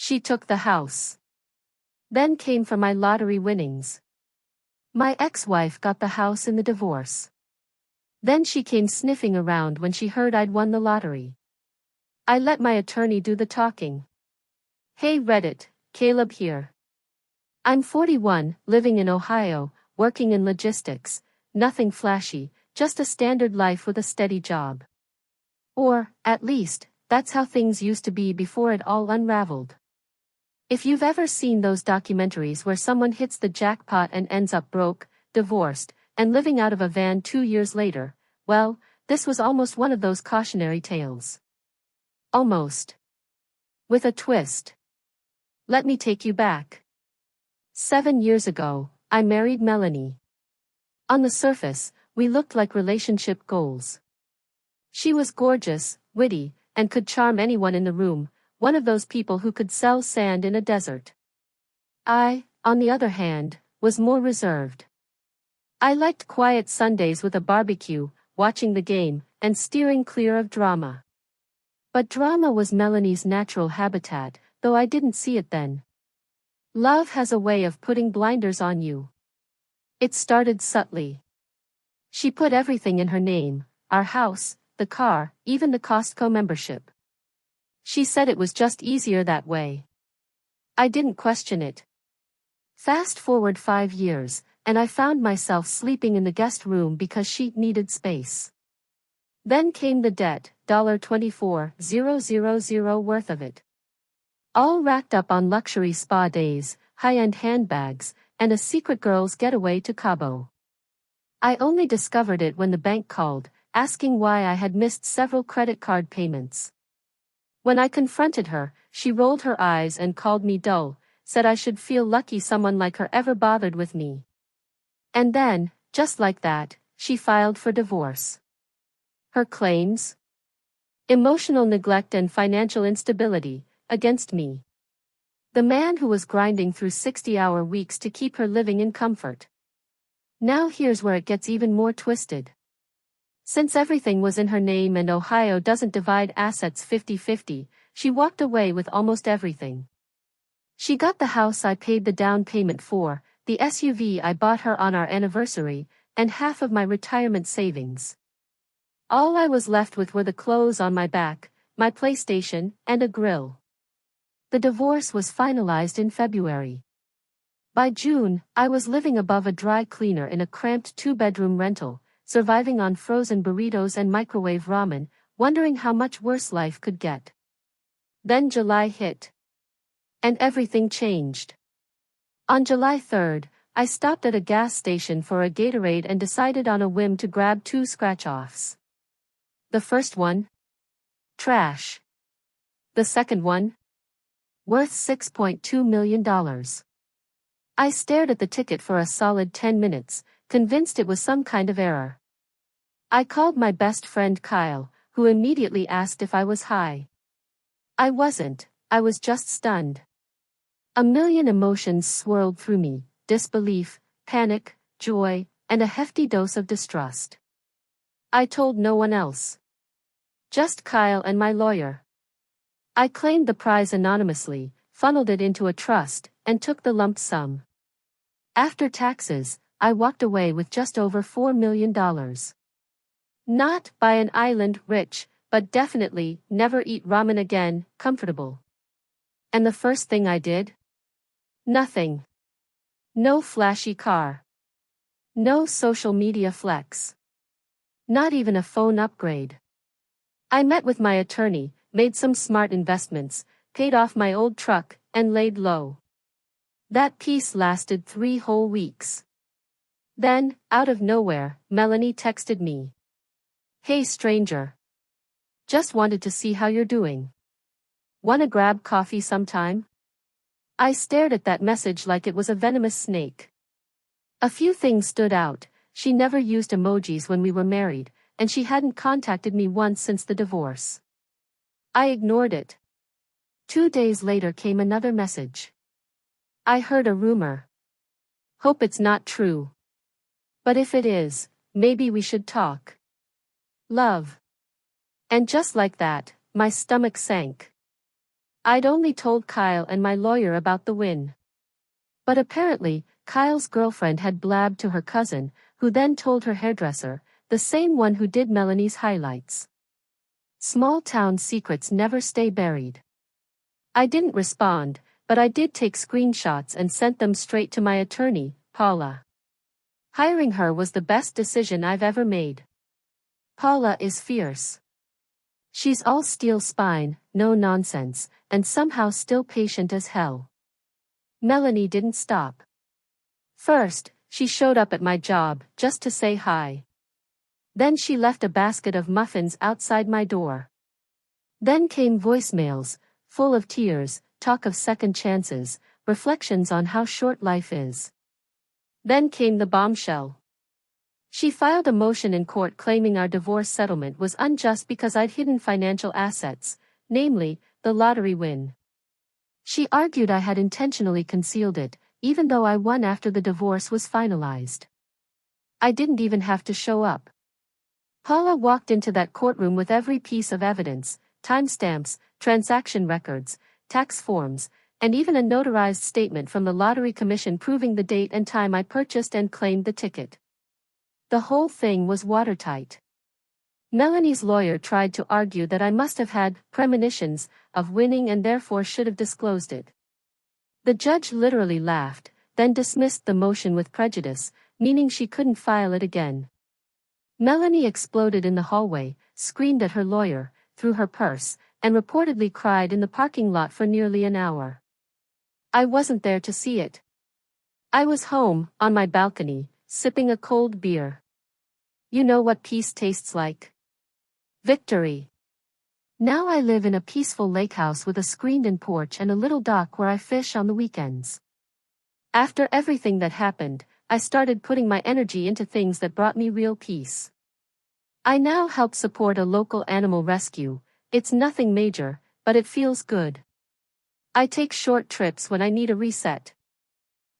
She took the house. Then came for my lottery winnings. My ex-wife got the house in the divorce. Then she came sniffing around when she heard I'd won the lottery. I let my attorney do the talking. Hey Reddit, Caleb here. I'm 41, living in Ohio, working in logistics, nothing flashy, just a standard life with a steady job. Or, at least, that's how things used to be before it all unraveled. If you've ever seen those documentaries where someone hits the jackpot and ends up broke, divorced, and living out of a van 2 years later, well, this was almost one of those cautionary tales. Almost. With a twist. Let me take you back. 7 years ago, I married Melanie. On the surface, we looked like relationship goals. She was gorgeous, witty, and could charm anyone in the room, one of those people who could sell sand in a desert. I, on the other hand, was more reserved. I liked quiet Sundays with a barbecue, watching the game, and steering clear of drama. But drama was Melanie's natural habitat, though I didn't see it then. Love has a way of putting blinders on you. It started subtly. She put everything in her name, our house, the car, even the Costco membership. She said it was just easier that way. I didn't question it. Fast forward 5 years, and I found myself sleeping in the guest room because she needed space. Then came the debt, $24,000 worth of it. All racked up on luxury spa days, high-end handbags, and a secret girls' getaway to Cabo. I only discovered it when the bank called, asking why I had missed several credit card payments. When I confronted her, she rolled her eyes and called me dull, said I should feel lucky someone like her ever bothered with me. And then, just like that, she filed for divorce. Her claims? Emotional neglect and financial instability, against me. The man who was grinding through 60-hour weeks to keep her living in comfort. Now here's where it gets even more twisted. Since everything was in her name and Ohio doesn't divide assets 50-50, she walked away with almost everything. She got the house I paid the down payment for, the SUV I bought her on our anniversary, and half of my retirement savings. All I was left with were the clothes on my back, my PlayStation, and a grill. The divorce was finalized in February. By June, I was living above a dry cleaner in a cramped 2-bedroom rental, surviving on frozen burritos and microwave ramen, wondering how much worse life could get. Then July hit. And everything changed. On July 3rd, I stopped at a gas station for a Gatorade and decided on a whim to grab 2 scratch-offs. The first one? Trash. The second one? Worth $6.2 million. I stared at the ticket for a solid 10 minutes, convinced it was some kind of error. I called my best friend Kyle, who immediately asked if I was high. I wasn't, I was just stunned. A million emotions swirled through me, disbelief, panic, joy, and a hefty dose of distrust. I told no one else. Just Kyle and my lawyer. I claimed the prize anonymously, funneled it into a trust, and took the lump sum. After taxes, I walked away with just over $4 million. Not by an island rich, but definitely never eat ramen again, comfortable. And the first thing I did? Nothing. No flashy car. No social media flex. Not even a phone upgrade. I met with my attorney, made some smart investments, paid off my old truck, and laid low. That peace lasted 3 whole weeks. Then, out of nowhere, Melanie texted me. Hey stranger. Just wanted to see how you're doing. Wanna grab coffee sometime? I stared at that message like it was a venomous snake. A few things stood out. She never used emojis when we were married, and she hadn't contacted me once since the divorce. I ignored it. 2 days later came another message. I heard a rumor. Hope it's not true. But if it is, maybe we should talk. Love. And just like that, my stomach sank. I'd only told Kyle and my lawyer about the win. But apparently, Kyle's girlfriend had blabbed to her cousin, who then told her hairdresser, the same one who did Melanie's highlights. Small town secrets never stay buried. I didn't respond, but I did take screenshots and sent them straight to my attorney, Paula. Hiring her was the best decision I've ever made. Paula is fierce. She's all steel spine, no nonsense, and somehow still patient as hell. Melanie didn't stop. First, she showed up at my job, just to say hi. Then she left a basket of muffins outside my door. Then came voicemails, full of tears, talk of second chances, reflections on how short life is. Then came the bombshell. She filed a motion in court claiming our divorce settlement was unjust because I'd hidden financial assets, namely, the lottery win. She argued I had intentionally concealed it, even though I won after the divorce was finalized. I didn't even have to show up. Paula walked into that courtroom with every piece of evidence, timestamps, transaction records, tax forms, and even a notarized statement from the Lottery Commission proving the date and time I purchased and claimed the ticket. The whole thing was watertight. Melanie's lawyer tried to argue that I must have had premonitions of winning and therefore should have disclosed it. The judge literally laughed, then dismissed the motion with prejudice, meaning she couldn't file it again. Melanie exploded in the hallway, screamed at her lawyer, threw her purse, and reportedly cried in the parking lot for nearly an hour. I wasn't there to see it. I was home, on my balcony, sipping a cold beer. You know what peace tastes like? Victory. Now I live in a peaceful lake house with a screened-in porch and a little dock where I fish on the weekends. After everything that happened, I started putting my energy into things that brought me real peace. I now help support a local animal rescue. It's nothing major, but it feels good. I take short trips when I need a reset.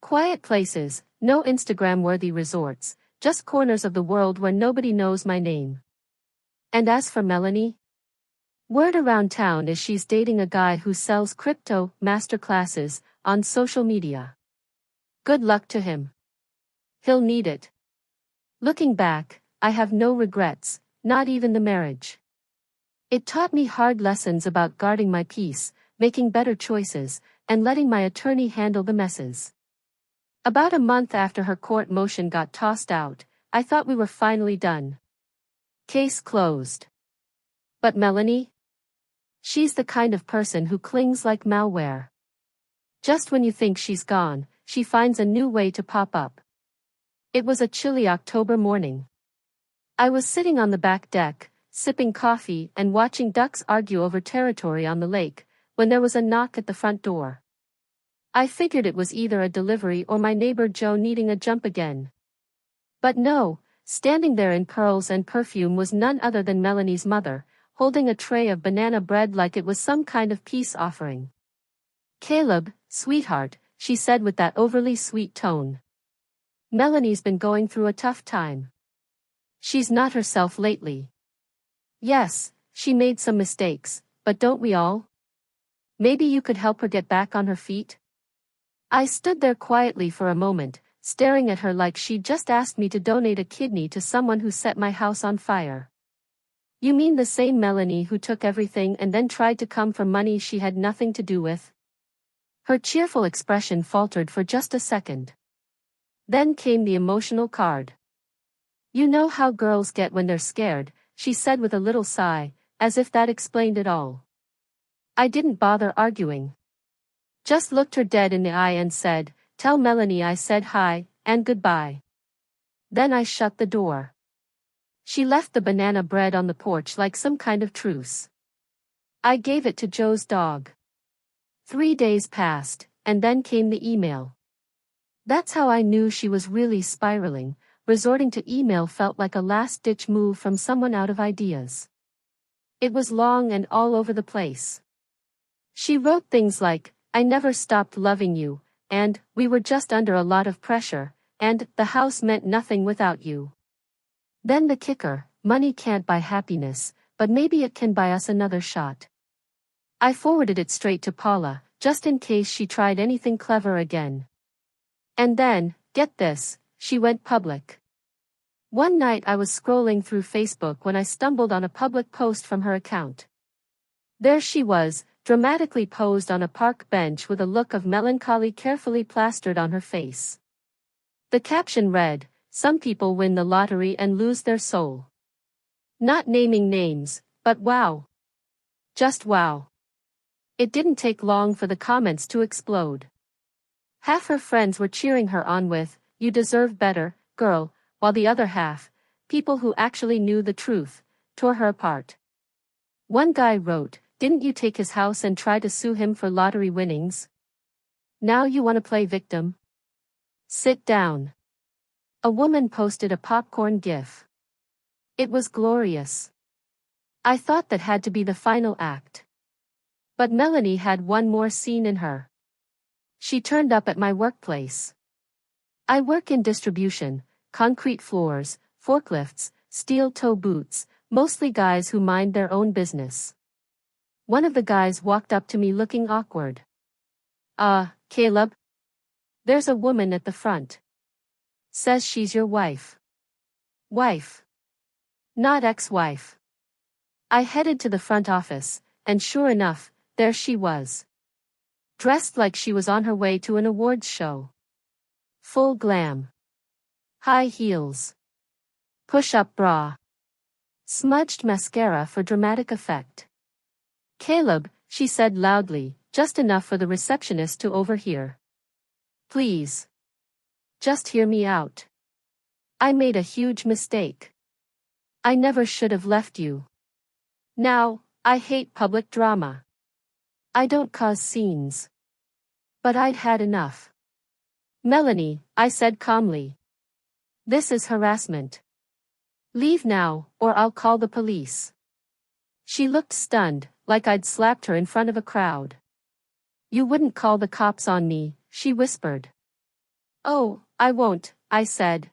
Quiet places, no Instagram-worthy resorts, just corners of the world where nobody knows my name. And as for Melanie? Word around town is she's dating a guy who sells crypto masterclasses on social media. Good luck to him. He'll need it. Looking back, I have no regrets, not even the marriage. It taught me hard lessons about guarding my peace, making better choices, and letting my attorney handle the messes. About a month after her court motion got tossed out, I thought we were finally done. Case closed. But Melanie? She's the kind of person who clings like malware. Just when you think she's gone, she finds a new way to pop up. It was a chilly October morning. I was sitting on the back deck, sipping coffee and watching ducks argue over territory on the lake, when there was a knock at the front door. I figured it was either a delivery or my neighbor Joe needing a jump again. But no, standing there in pearls and perfume was none other than Melanie's mother, holding a tray of banana bread like it was some kind of peace offering. Caleb, sweetheart, she said with that overly sweet tone. Melanie's been going through a tough time. She's not herself lately. Yes, she made some mistakes, but don't we all? Maybe you could help her get back on her feet? I stood there quietly for a moment, staring at her like she'd just asked me to donate a kidney to someone who set my house on fire. You mean the same Melanie who took everything and then tried to come for money she had nothing to do with? Her cheerful expression faltered for just a second. Then came the emotional card. You know how girls get when they're scared, she said with a little sigh, as if that explained it all. I didn't bother arguing. Just looked her dead in the eye and said, "Tell Melanie I said hi, and goodbye." Then I shut the door. She left the banana bread on the porch like some kind of truce. I gave it to Joe's dog. 3 days passed, and then came the email. That's how I knew she was really spiraling. Resorting to email felt like a last-ditch move from someone out of ideas. It was long and all over the place. She wrote things like, "I never stopped loving you," and "We were just under a lot of pressure," and "The house meant nothing without you." Then the kicker, money can't buy happiness, but maybe it can buy us another shot. I forwarded it straight to Paula, just in case she tried anything clever again. And then, get this, she went public. One night I was scrolling through Facebook when I stumbled on a public post from her account. There she was, dramatically posed on a park bench with a look of melancholy carefully plastered on her face. The caption read, "Some people win the lottery and lose their soul." Not naming names, but wow. Just wow. It didn't take long for the comments to explode. Half her friends were cheering her on with, "You deserve better, girl," while the other half, people who actually knew the truth, tore her apart. One guy wrote, "Didn't you take his house and try to sue him for lottery winnings? Now you want to play victim? Sit down." A woman posted a popcorn gif. It was glorious. I thought that had to be the final act. But Melanie had one more scene in her. She turned up at my workplace. I work in distribution, concrete floors, forklifts, steel toe boots, mostly guys who mind their own business. One of the guys walked up to me looking awkward. Caleb? There's a woman at the front. Says she's your wife. Wife. Not ex-wife. I headed to the front office, and sure enough, there she was. Dressed like she was on her way to an awards show. Full glam. High heels. Push-up bra. Smudged mascara for dramatic effect. "Caleb," she said loudly, just enough for the receptionist to overhear. "Please. Just hear me out. I made a huge mistake. I never should have left you. Now, I hate public drama. I don't cause scenes. But I'd had enough." "Melanie," I said calmly. "This is harassment. Leave now, or I'll call the police." She looked stunned, like I'd slapped her in front of a crowd. "You wouldn't call the cops on me," she whispered. "Oh, I won't," I said.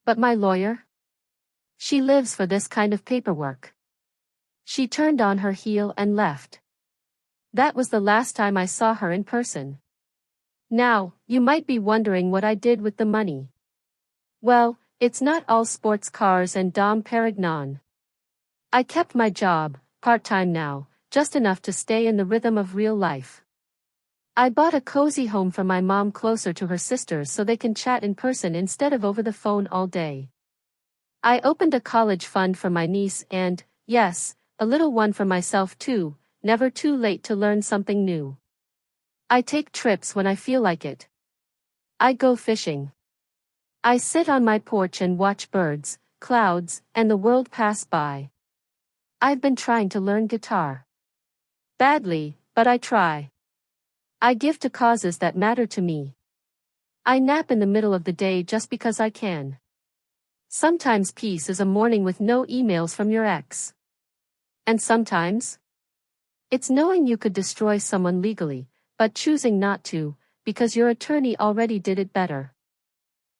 "But my lawyer? She lives for this kind of paperwork." She turned on her heel and left. That was the last time I saw her in person. Now, you might be wondering what I did with the money. Well, it's not all sports cars and Dom Perignon. I kept my job, part-time now, just enough to stay in the rhythm of real life. I bought a cozy home for my mom closer to her sisters so they can chat in person instead of over the phone all day. I opened a college fund for my niece and, yes, a little one for myself too, never too late to learn something new. I take trips when I feel like it. I go fishing. I sit on my porch and watch birds, clouds, and the world pass by. I've been trying to learn guitar. Badly, but I try. I give to causes that matter to me. I nap in the middle of the day just because I can. Sometimes peace is a morning with no emails from your ex. And sometimes it's knowing you could destroy someone legally, but choosing not to, because your attorney already did it better.